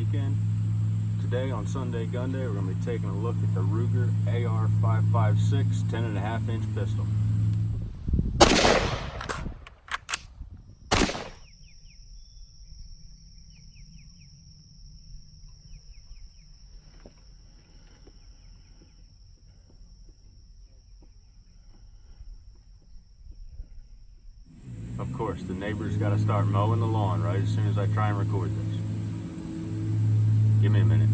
weekend. Today on Sunday Gun Day, we're going to be taking a look at the Ruger Ar556 10.5 inch pistol. Of course, the neighbors got to start mowing the lawn right as soon as I try and record this. Give me a minute.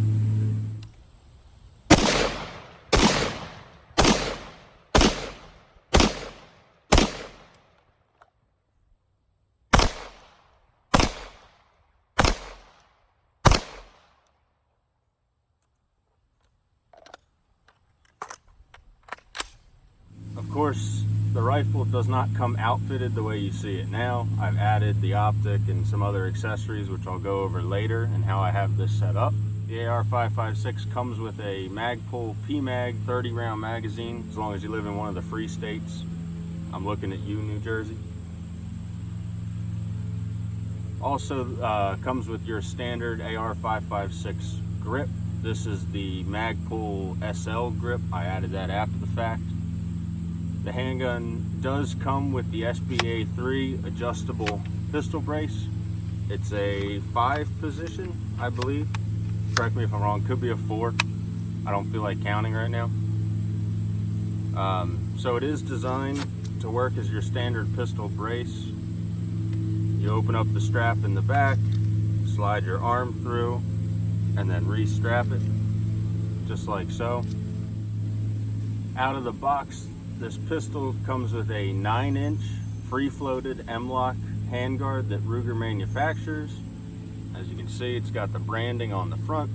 Of course, the rifle does not come outfitted the way you see it now. I've added the optic and some other accessories, which I'll go over later, and how I have this set up. The Ar556 comes with a Magpul PMag 30 round magazine, as long as you live in one of the free states. I'm looking at you, New Jersey. Also comes with your standard Ar556 grip. This is the Magpul SL grip. I added that after the fact. The handgun does come with the SBA3 adjustable pistol brace. It's a 5 position, I believe. Correct me if I'm wrong, could be a 4. I don't feel like counting right now. So it is designed to work as your standard pistol brace. You open up the strap in the back, slide your arm through, and then re-strap it, just like so. Out of the box, this pistol comes with a 9-inch free-floated M-LOK handguard that Ruger manufactures. As you can see, it's got the branding on the front.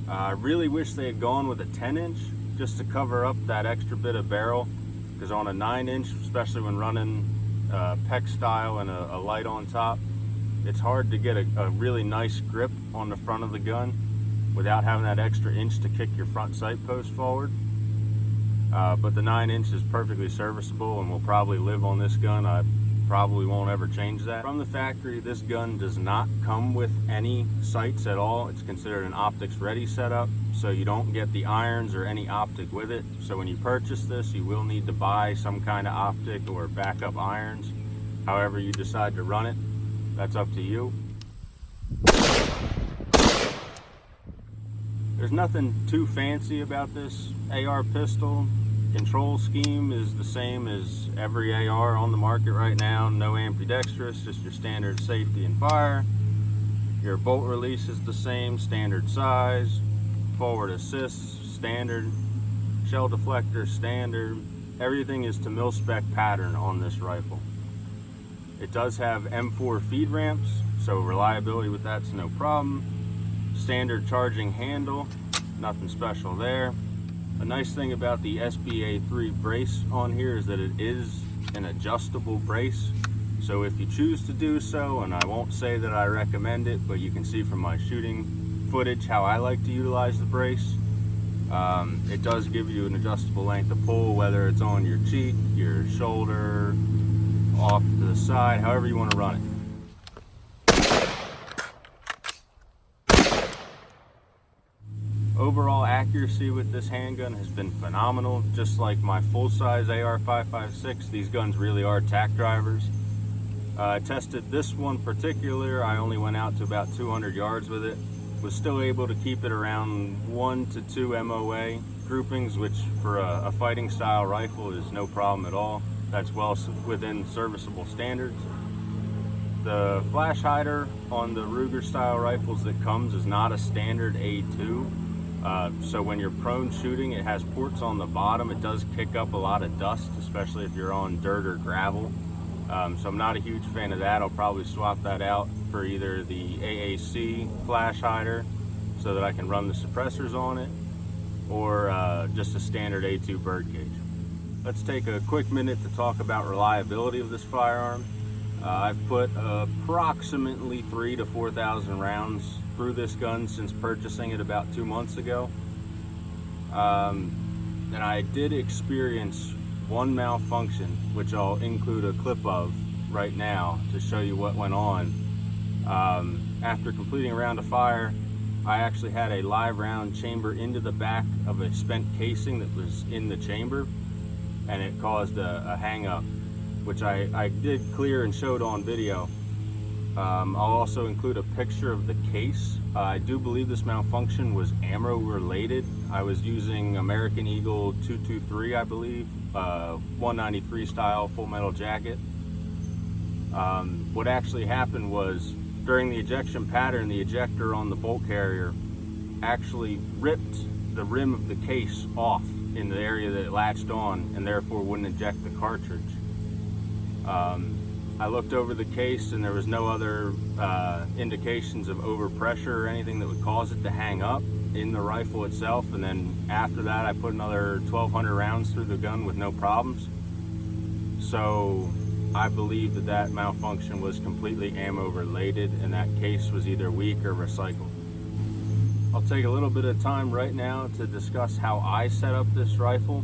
I really wish they had gone with a 10-inch just to cover up that extra bit of barrel, because on a 9-inch, especially when running PEC style and a light on top, it's hard to get a really nice grip on the front of the gun without having that extra inch to kick your front sight post forward. But the 9-inch is perfectly serviceable and will probably live on this gun. I probably won't ever change that. From the factory, this gun does not come with any sights at all. It's considered an optics ready setup, so you don't get the irons or any optic with it. So when you purchase this, you will need to buy some kind of optic or backup irons. However you decide to run it, that's up to you. There's nothing too fancy about this AR pistol. Control scheme is the same as every AR on the market right now. No ambidextrous, just your standard safety and fire. Your bolt release is the same, standard size. Forward assist, standard. Shell deflector, standard. Everything is to mil-spec pattern on this rifle. It does have M4 feed ramps, so reliability with that's no problem. Standard charging handle, nothing special there. A nice thing about the SBA3 brace on here is that it is an adjustable brace. So if you choose to do so, and I won't say that I recommend it, but you can see from my shooting footage how I like to utilize the brace. It does give you an adjustable length of pull, whether it's on your cheek, your shoulder, off to the side, however you want to run it. Overall accuracy with this handgun has been phenomenal. Just like my full-size Ar556, these guns really are tack drivers. I tested this one particular. I only went out to about 200 yards with it. Was still able to keep it around 1 to 2 MOA groupings, which for a fighting style rifle is no problem at all. That's well within serviceable standards. The flash hider on the Ruger style rifles that comes is not a standard A2. So when you're prone shooting, it has ports on the bottom. It does kick up a lot of dust, especially if you're on dirt or gravel. So I'm not a huge fan of that. I'll probably swap that out for either the AAC flash hider so that I can run the suppressors on it, or just a standard A2 bird cage. Let's take a quick minute to talk about reliability of this firearm. I've put approximately 3,000 to 4,000 rounds through this gun since purchasing it about 2 months ago. And I did experience one malfunction, which I'll include a clip of right now to show you what went on. After completing a round of fire, I actually had a live round chamber into the back of a spent casing that was in the chamber, and it caused a hang up, which I did clear and showed on video. I'll also include a picture of the case. I do believe this malfunction was ammo related. I was using American Eagle 223, I believe, 193 style full metal jacket. What actually happened was, during the ejection pattern, the ejector on the bolt carrier actually ripped the rim of the case off in the area that it latched on, and therefore wouldn't eject the cartridge. I looked over the case and there was no other indications of overpressure or anything that would cause it to hang up in the rifle itself. And then after that, I put another 1,200 rounds through the gun with no problems. So I believe that that malfunction was completely ammo related, and that case was either weak or recycled. I'll take a little bit of time right now to discuss how I set up this rifle.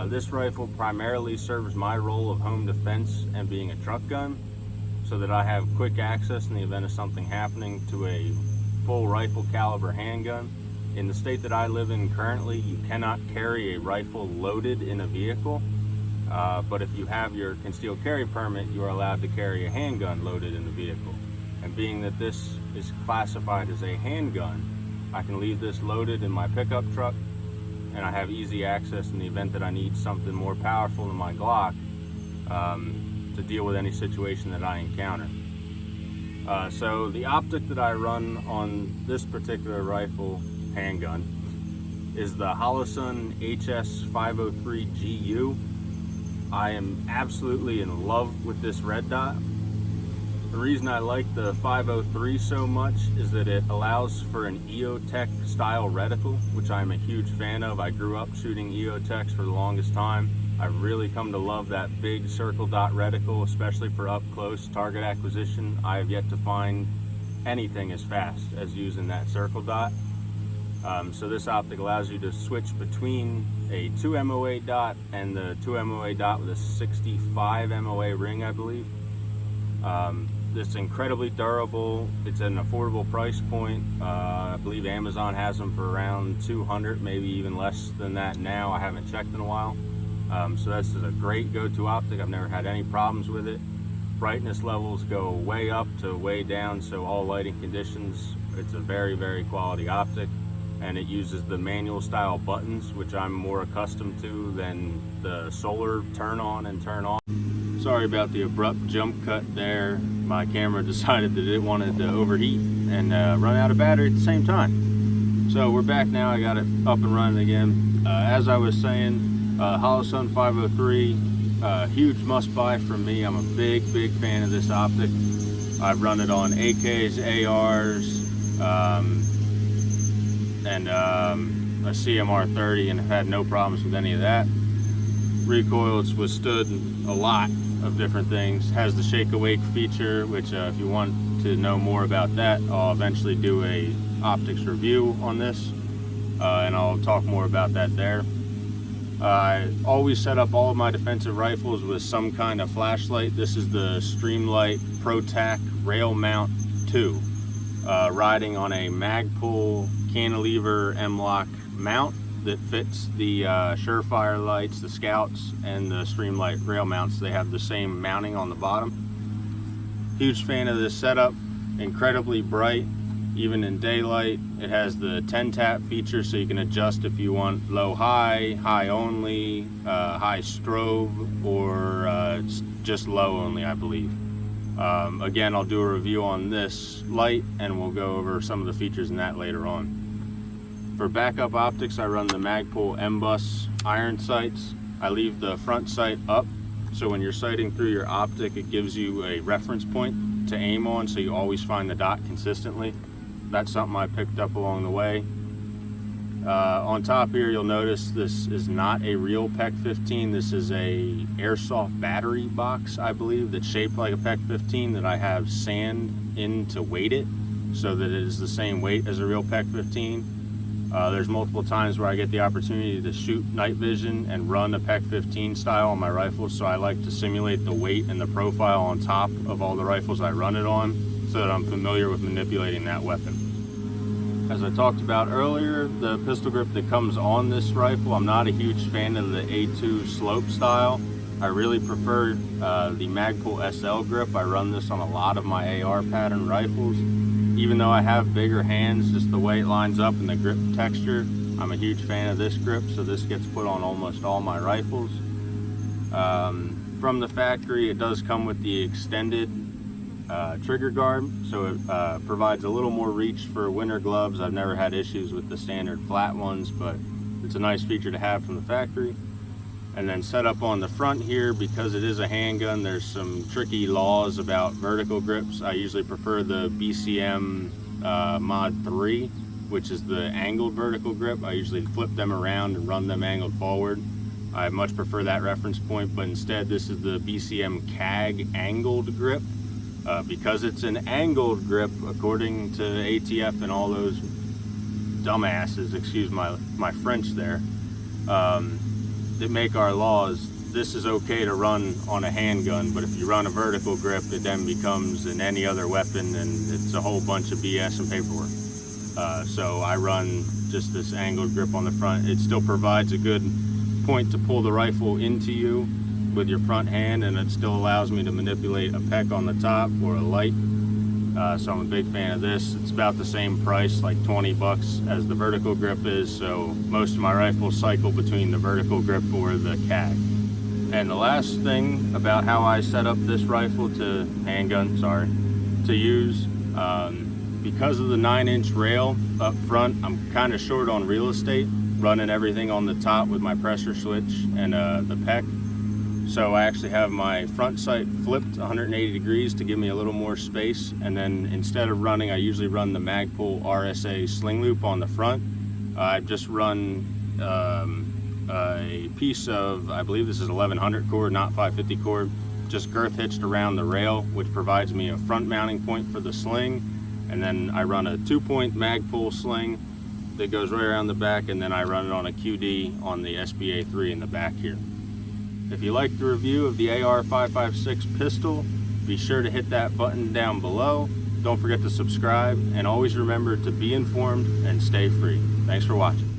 This rifle primarily serves my role of home defense and being a truck gun, so that I have quick access in the event of something happening to a full rifle caliber handgun. In the state that I live in currently, you cannot carry a rifle loaded in a vehicle, but if you have your concealed carry permit, you are allowed to carry a handgun loaded in the vehicle. And being that this is classified as a handgun, I can leave this loaded in my pickup truck, and I have easy access in the event that I need something more powerful than my Glock to deal with any situation that I encounter. So the optic that I run on this particular rifle handgun is the Holosun HS503GU. I am absolutely in love with this red dot. The reason I like the 503 so much is that it allows for an EOTech style reticle, which I'm a huge fan of. I grew up shooting EOTechs for the longest time. I've really come to love that big circle dot reticle, especially for up close target acquisition. I have yet to find anything as fast as using that circle dot. So this optic allows you to switch between a 2 MOA dot and the 2 MOA dot with a 65 MOA ring, I believe. It's incredibly durable. It's at an affordable price point. I believe Amazon has them for around $200, maybe even less than that now. I haven't checked in a while. So that's a great go-to optic. I've never had any problems with it. Brightness levels go way up to way down, so all lighting conditions, it's a very, very quality optic. And it uses the manual style buttons, which I'm more accustomed to than the solar turn on and turn off. Sorry about the abrupt jump cut there. My camera decided that it wanted to overheat and run out of battery at the same time. So we're back now. I got it up and running again. As I was saying, Holosun 503, huge must buy from me. I'm a big fan of this optic. I've run it on AKs, ARs, and a CMR 30, and have had no problems with any of that. Recoil, it's withstood a lot of different things. Has the shake awake feature, which if you want to know more about that, I'll eventually do a optics review on this, and I'll talk more about that there. I always set up all of my defensive rifles with some kind of flashlight. This is the Streamlight protac rail mount 2, riding on a Magpul cantilever M-lock mount that fits the Surefire lights, the Scouts, and the Streamlight rail mounts. They have the same mounting on the bottom. Huge fan of this setup. Incredibly bright, even in daylight. It has the 10 tap feature, so you can adjust if you want low high, high only, high strobe, or just low only, I believe. Again, I'll do a review on this light, and we'll go over some of the features in that later on. For backup optics, I run the Magpul MBUS iron sights. I leave the front sight up, so when you're sighting through your optic, it gives you a reference point to aim on, so you always find the dot consistently. That's something I picked up along the way. On top here, you'll notice this is not a real PEC 15. This is a airsoft battery box, I believe, that's shaped like a PEC 15 that I have sand in to weight it, so that it is the same weight as a real PEC 15. There's multiple times where I get the opportunity to shoot night vision and run a PEC 15 style on my rifle, so I like to simulate the weight and the profile on top of all the rifles I run it on, so that I'm familiar with manipulating that weapon. As I talked about earlier, the pistol grip that comes on this rifle, I'm not a huge fan of the A2 slope style. I really prefer the Magpul SL grip. I run this on a lot of my AR pattern rifles. Even though I have bigger hands, just the way it lines up and the grip texture, I'm a huge fan of this grip, so this gets put on almost all my rifles. From the factory, it does come with the extended trigger guard, so it provides a little more reach for winter gloves. I've never had issues with the standard flat ones, but it's a nice feature to have from the factory. And then set up on the front here, because it is a handgun, there's some tricky laws about vertical grips. I usually prefer the BCM Mod 3, which is the angled vertical grip. I usually flip them around and run them angled forward. I much prefer that reference point, but instead this is the BCM CAG angled grip. Because it's an angled grip, according to ATF and all those dumbasses, excuse my French there, that make our laws, this is okay to run on a handgun, but if you run a vertical grip, it then becomes in any other weapon, and it's a whole bunch of BS and paperwork. So I run just this angled grip on the front. It still provides a good point to pull the rifle into you with your front hand, and it still allows me to manipulate a pec on the top or a light. So I'm a big fan of this. It's about the same price, like 20 bucks, as the vertical grip is, so most of my rifles cycle between the vertical grip or the CAG. And the last thing about how I set up this rifle to use, because of the 9-inch rail up front, I'm kind of short on real estate, running everything on the top with my pressure switch and the pec. So I actually have my front sight flipped 180 degrees to give me a little more space, and then instead of running, I usually run the Magpul RSA sling loop on the front. I've just run a piece of, I believe this is 1100 cord, not 550 cord, just girth hitched around the rail, which provides me a front mounting point for the sling. And then I run a 2-point Magpul sling that goes right around the back, and then I run it on a QD on the SBA3 in the back here. If you liked the review of the Ar556 pistol, be sure to hit that button down below. Don't forget to subscribe, and always remember to be informed and stay free. Thanks for watching.